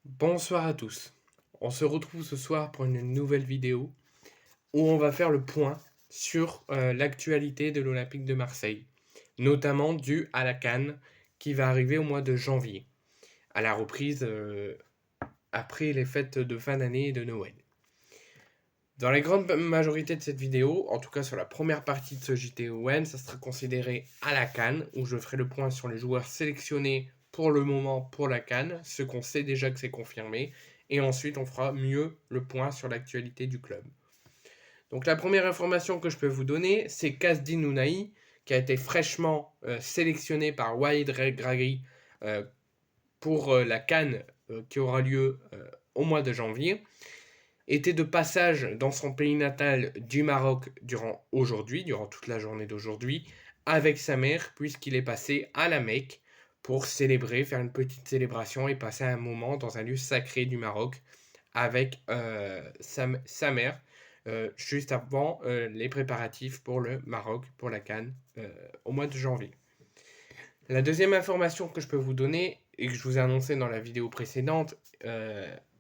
Bonsoir à tous. On se retrouve ce soir pour une nouvelle vidéo où on va faire le point sur l'actualité de l'Olympique de Marseille, notamment dû à la CAN qui va arriver au mois de janvier, à la reprise après les fêtes de fin d'année et de Noël. Dans la grande majorité de cette vidéo, en tout cas sur la première partie de ce JTON, ça sera considéré à la CAN, où je ferai le point sur les joueurs sélectionnés pour le moment pour la CAN, ce qu'on sait déjà que c'est confirmé, et ensuite on fera mieux le point sur l'actualité du club. Donc la première information que je peux vous donner, c'est Kasdin Ounahi, qui a été fraîchement sélectionné par Walid Regragui pour la CAN qui aura lieu au mois de janvier, était de passage dans son pays natal du Maroc durant toute la journée d'aujourd'hui, avec sa mère, puisqu'il est passé à la Mecque pour célébrer, faire une petite célébration et passer un moment dans un lieu sacré du Maroc avec sa mère, juste avant les préparatifs pour le Maroc, pour la CAN, au mois de janvier. La deuxième information que je peux vous donner, et que je vous ai annoncé dans la vidéo précédente,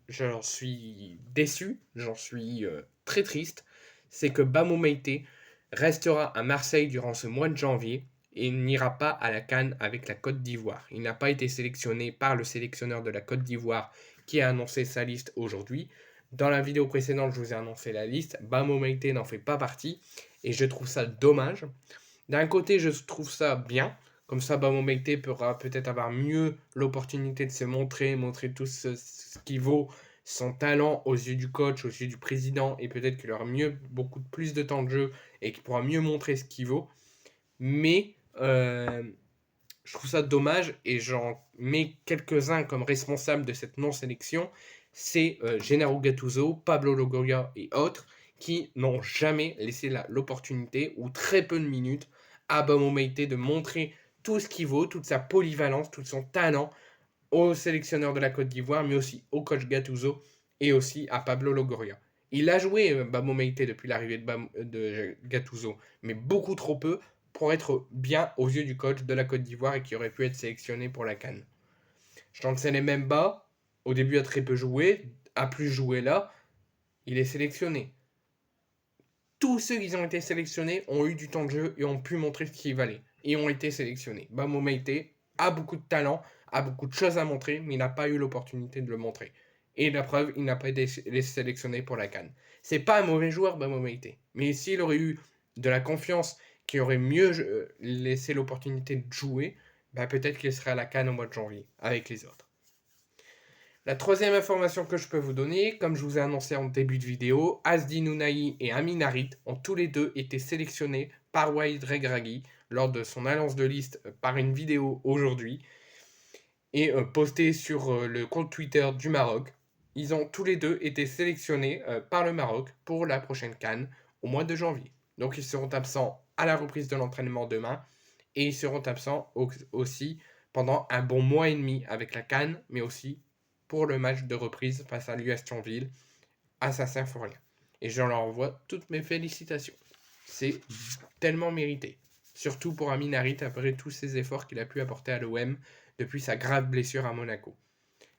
j'en suis déçu, j'en suis très triste, c'est que Bamou Meïté restera à Marseille durant ce mois de janvier et n'ira pas à la CAN avec la Côte d'Ivoire. Il n'a pas été sélectionné par le sélectionneur de la Côte d'Ivoire qui a annoncé sa liste aujourd'hui. Dans la vidéo précédente, je vous ai annoncé la liste. Bamou Meïté n'en fait pas partie et je trouve ça dommage. D'un côté, je trouve ça bien. Comme ça, Bamou Meïté pourra peut-être avoir mieux l'opportunité de se montrer tout ce qu'il vaut, son talent aux yeux du coach, aux yeux du président, et peut-être qu'il aura beaucoup plus de temps de jeu et qu'il pourra mieux montrer ce qu'il vaut. Mais je trouve ça dommage et j'en mets quelques-uns comme responsables de cette non-sélection. C'est Gennaro Gattuso, Pablo Longoria et autres qui n'ont jamais laissé l'opportunité ou très peu de minutes à Bamou Meïté de montrer tout ce qu'il vaut, toute sa polyvalence, tout son talent au sélectionneur de la Côte d'Ivoire, mais aussi au coach Gattuso et aussi à Pablo Longoria. Il a joué Bamou Meïté depuis l'arrivée de Gattuso, mais beaucoup trop peu pour être bien aux yeux du coach de la Côte d'Ivoire et qui aurait pu être sélectionné pour la CAN. Chancel Mbemba, au début a très peu joué, a plus joué là, il est sélectionné. Tous ceux qui ont été sélectionnés ont eu du temps de jeu et ont pu montrer ce qu'ils valaient. Et ont été sélectionnés. Bamou Meïté a beaucoup de talent, a beaucoup de choses à montrer, mais il n'a pas eu l'opportunité de le montrer. Et la preuve, il n'a pas été sélectionné pour la CAN. C'est pas un mauvais joueur, Bamou Meïté. Mais s'il aurait eu de la confiance, qu'il aurait mieux laissé l'opportunité de jouer, bah peut-être qu'il serait à la CAN au mois de janvier, avec les autres. La troisième information que je peux vous donner, comme je vous ai annoncé en début de vidéo, Asdin Ounahi et Amin Harit ont tous les deux été sélectionnés par Walid Regragui lors de son annonce de liste par une vidéo aujourd'hui et postée sur le compte Twitter du Maroc. Ils ont tous les deux été sélectionnés par le Maroc pour la prochaine CAN au mois de janvier. Donc ils seront absents à la reprise de l'entraînement demain et ils seront absents aussi pendant un bon mois et demi avec la CAN, mais aussi pour le match de reprise face à l'US Thionville à Saint-Symphorien. Et je leur envoie toutes mes félicitations. C'est tellement mérité. Surtout pour Amin Harit après tous ses efforts qu'il a pu apporter à l'OM depuis sa grave blessure à Monaco.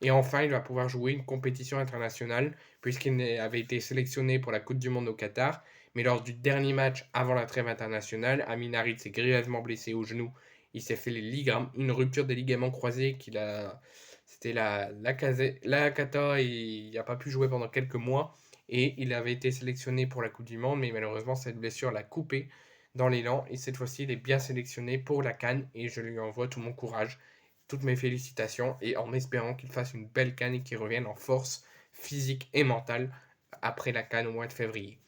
Et enfin, il va pouvoir jouer une compétition internationale puisqu'il avait été sélectionné pour la Coupe du Monde au Qatar. Mais lors du dernier match avant la trêve internationale, Amin Harit s'est grièvement blessé au genou. Il s'est fait une rupture des ligaments croisés c'était la cata et il n'a pas pu jouer pendant quelques mois. Et il avait été sélectionné pour la Coupe du Monde, mais malheureusement cette blessure l'a coupé dans l'élan. Et cette fois-ci, il est bien sélectionné pour la CAN et je lui envoie tout mon courage, toutes mes félicitations et en espérant qu'il fasse une belle CAN et qu'il revienne en force physique et mentale après la CAN au mois de février.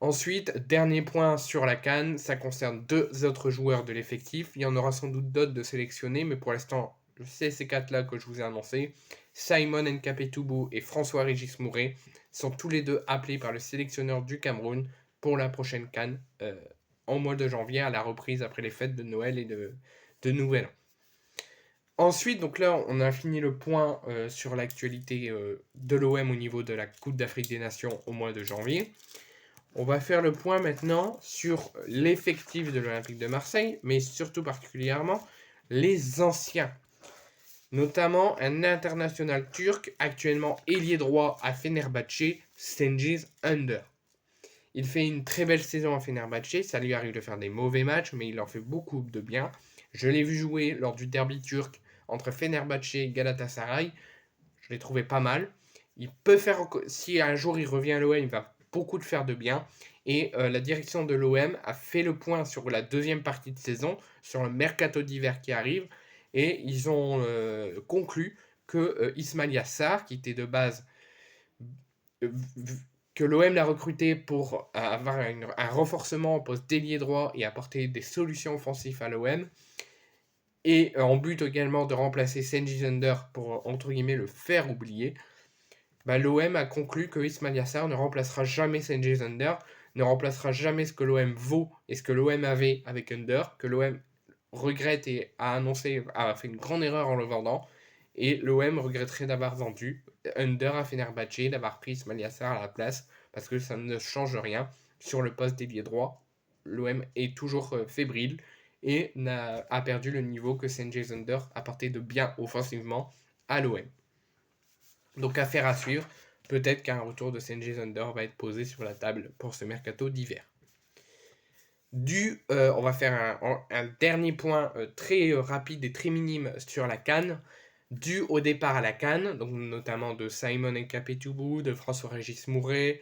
Ensuite, dernier point sur la CAN, ça concerne deux autres joueurs de l'effectif. Il y en aura sans doute d'autres de sélectionnés, mais pour l'instant, c'est ces quatre-là que je vous ai annoncés. Simon Nkapetoubou et François-Régis Mouret sont tous les deux appelés par le sélectionneur du Cameroun pour la prochaine CAN en mois de janvier à la reprise après les fêtes de Noël et de Nouvel An. Ensuite, donc là, on a fini le point sur l'actualité de l'OM au niveau de la Coupe d'Afrique des Nations au mois de janvier. On va faire le point maintenant sur l'effectif de l'Olympique de Marseille, mais surtout particulièrement les anciens. notamment un international turc actuellement ailier droit à Fenerbahçe, Cengiz Ünder. Il fait une très belle saison à Fenerbahçe, ça lui arrive de faire des mauvais matchs, mais il en fait beaucoup de bien. Je l'ai vu jouer lors du derby turc entre Fenerbahçe et Galatasaray, je l'ai trouvé pas mal. Il peut faire, si un jour il revient à l'OM, il va beaucoup de faire de bien. Et la direction de l'OM a fait le point sur la deuxième partie de saison, sur le mercato d'hiver qui arrive, et ils ont conclu que Ismail Yassar, qui était de base que l'OM l'a recruté pour avoir un renforcement au poste d'ailier droit et apporter des solutions offensives à l'OM, et en but également de remplacer Cengiz Ünder pour, entre guillemets, le faire oublier, l'OM a conclu que Ismail Yassar ne remplacera jamais Cengiz Ünder, ne remplacera jamais ce que l'OM vaut et ce que l'OM avait avec Ünder, que l'OM regrette et a fait une grande erreur en le vendant, et l'OM regretterait d'avoir vendu Ünder à Fenerbahçe, d'avoir pris Ismail Yassar à la place, parce que ça ne change rien sur le poste d'ailier droit. L'OM est toujours fébrile et a perdu le niveau que Cengiz Ünder apportait de bien offensivement à l'OM. Donc affaire à suivre, peut-être qu'un retour de Cengiz Ünder va être posé sur la table pour ce mercato d'hiver. On va faire un dernier point très rapide et très minime sur la CAN. Dû au départ à la CAN, donc notamment de Simon Nkapetoubou, de François-Régis Mouret,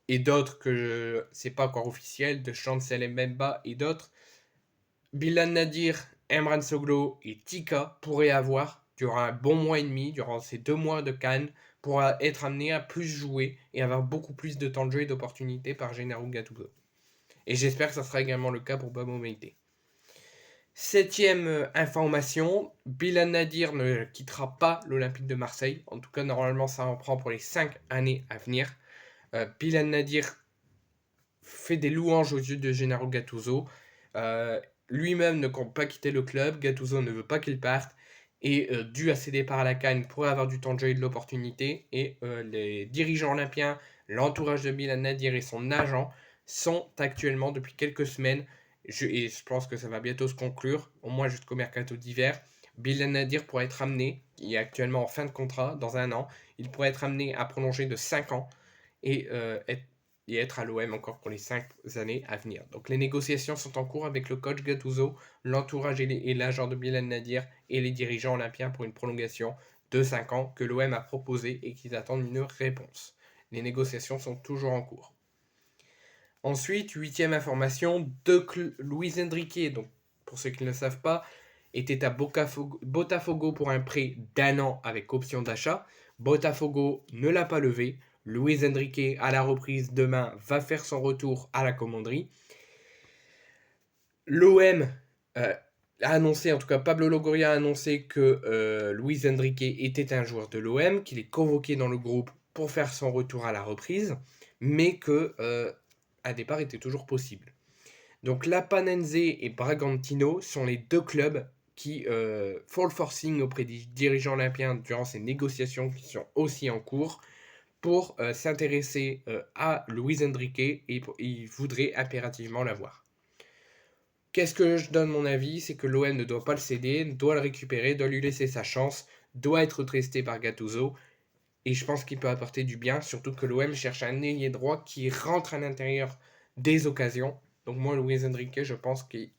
et d'autres que c'est pas encore officiel, de Chancel Mbemba et d'autres, Bilal Nadir, Emran Soglo et Tika pourraient avoir, durant un bon mois et demi, durant ces 2 mois de Cannes, pour être amenés à plus jouer et avoir beaucoup plus de temps de jeu et d'opportunités par Gennaro Gattuso. Et j'espère que ça sera également le cas pour Babo Meïté. 7ème information, Bilal Nadir ne quittera pas l'Olympique de Marseille. En tout cas, normalement, ça en prend pour les 5 années à venir. Bilal Nadir fait des louanges aux yeux de Gennaro Gattuso. Lui-même ne compte pas quitter le club, Gattuso ne veut pas qu'il parte, et dû à ses départs à la CAN, il pourrait avoir du temps de jeu et de l'opportunité, et les dirigeants olympiens, l'entourage de Bilal Nadir et son agent sont actuellement, depuis quelques semaines, et je pense que ça va bientôt se conclure, au moins jusqu'au mercato d'hiver, Bilal Nadir pourrait être amené, il est actuellement en fin de contrat, dans 1 an, il pourrait être amené à prolonger de 5 ans, et être à l'OM encore pour les 5 années à venir. Donc les négociations sont en cours avec le coach Gattuso, l'entourage et l'agent de Bilal Nadir et les dirigeants olympiens pour une prolongation de 5 ans que l'OM a proposé et qu'ils attendent une réponse. Les négociations sont toujours en cours. Ensuite, 8ème information, Luis Enrique, donc pour ceux qui ne le savent pas, était à Botafogo pour un prêt d'1 an avec option d'achat. Botafogo ne l'a pas levé. Luis Enrique, à la reprise demain, va faire son retour à la commanderie. L'OM a annoncé, en tout cas Pablo Longoria a annoncé que Luis Enrique était un joueur de l'OM, qu'il est convoqué dans le groupe pour faire son retour à la reprise, mais que un départ était toujours possible. Donc Lapanense et Bragantino sont les 2 clubs qui font le forcing auprès des dirigeants olympiens durant ces négociations qui sont aussi en cours pour s'intéresser à Luis Enrique et il voudrait impérativement l'avoir. Qu'est-ce que je donne mon avis? C'est que l'OM ne doit pas le céder, doit le récupérer, doit lui laisser sa chance, doit être testé par Gattuso, et je pense qu'il peut apporter du bien, surtout que l'OM cherche un ailier droit qui rentre à l'intérieur des occasions. Donc moi, Luis Enrique, je pense qu'il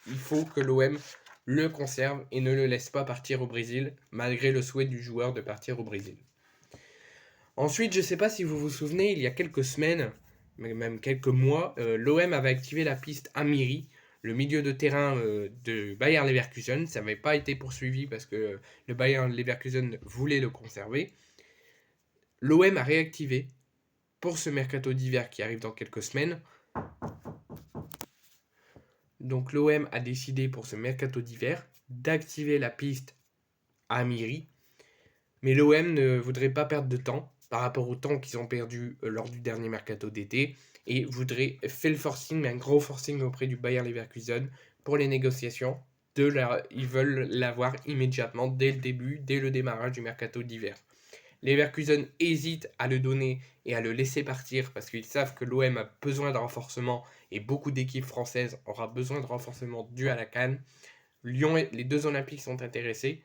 faut que l'OM le conserve et ne le laisse pas partir au Brésil, malgré le souhait du joueur de partir au Brésil. Ensuite, je ne sais pas si vous vous souvenez, il y a quelques semaines, même quelques mois, l'OM avait activé la piste Amiri, le milieu de terrain de Bayer Leverkusen. Ça n'avait pas été poursuivi parce que le Bayer Leverkusen voulait le conserver. L'OM a réactivé pour ce mercato d'hiver qui arrive dans quelques semaines. Donc l'OM a décidé pour ce mercato d'hiver d'activer la piste Amiri. Mais l'OM ne voudrait pas perdre de temps par rapport au temps qu'ils ont perdu lors du dernier mercato d'été et voudrait faire le forcing, mais un gros forcing auprès du Bayer Leverkusen pour les négociations. Ils veulent l'avoir immédiatement dès le début, dès le démarrage du mercato d'hiver. Leverkusen hésite à le donner et à le laisser partir parce qu'ils savent que l'OM a besoin de renforcement et beaucoup d'équipes françaises aura besoin de renforcement dû à la CAN. Les 2 Olympiques sont intéressés.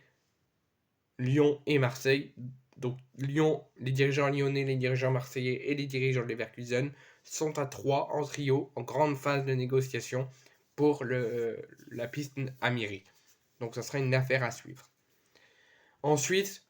Lyon et Marseille. Donc Lyon, les dirigeants lyonnais, les dirigeants marseillais et les dirigeants de Leverkusen sont à 3 en trio, en grande phase de négociation pour la piste Amiri. Donc ça sera une affaire à suivre. Ensuite,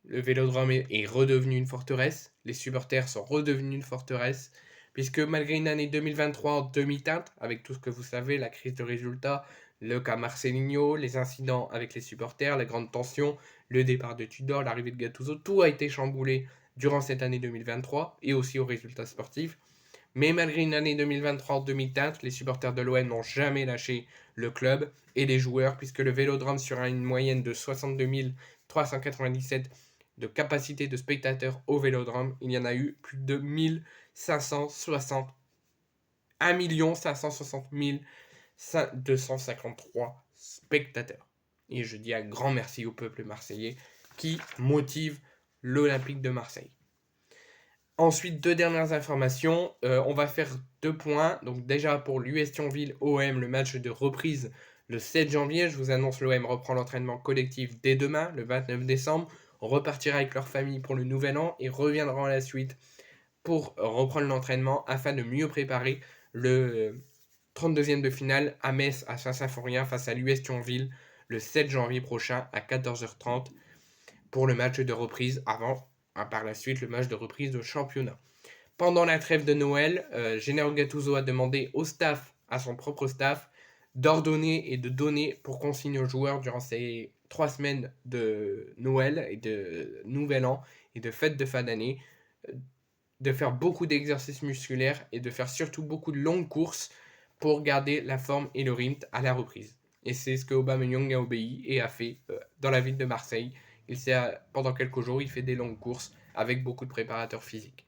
le Vélodrome est redevenu une forteresse, les supporters sont redevenus une forteresse, puisque malgré une année 2023 en demi-teinte, avec tout ce que vous savez, la crise de résultats, le cas Marcelinho, les incidents avec les supporters, la grande tension, le départ de Tudor, l'arrivée de Gattuso, tout a été chamboulé durant cette année 2023 et aussi aux résultats sportifs. Mais malgré une année 2023 en demi-teinte, les supporters de l'OM n'ont jamais lâché le club et les joueurs, puisque le Vélodrome, sur une moyenne de 62 397 de capacité de spectateurs au Vélodrome, il y en a eu plus de 1560, 1 560 253 spectateurs. Et je dis un grand merci au peuple marseillais qui motive l'Olympique de Marseille. Ensuite, deux dernières informations. On va faire 2 points. Donc déjà pour l'US Thionville OM, le match de reprise le 7 janvier. Je vous annonce, l'OM reprend l'entraînement collectif dès demain, le 29 décembre. On repartira avec leur famille pour le nouvel an et reviendra à la suite pour reprendre l'entraînement afin de mieux préparer le 32e de finale à Metz, à Saint-Symphorien, face à l'US Thionville le 7 janvier prochain à 14h30 pour le match de reprise avant, par la suite, le match de reprise de championnat. Pendant la trêve de Noël, Gennaro Gattuso a demandé au staff, à son propre staff, d'ordonner et de donner pour consigne aux joueurs durant ces 3 semaines de Noël et de Nouvel An et de fête de fin d'année, de faire beaucoup d'exercices musculaires et de faire surtout beaucoup de longues courses pour garder la forme et le rythme à la reprise. Et c'est ce que Aubameyang a obéi et a fait dans la ville de Marseille. Pendant quelques jours, il fait des longues courses avec beaucoup de préparateurs physiques.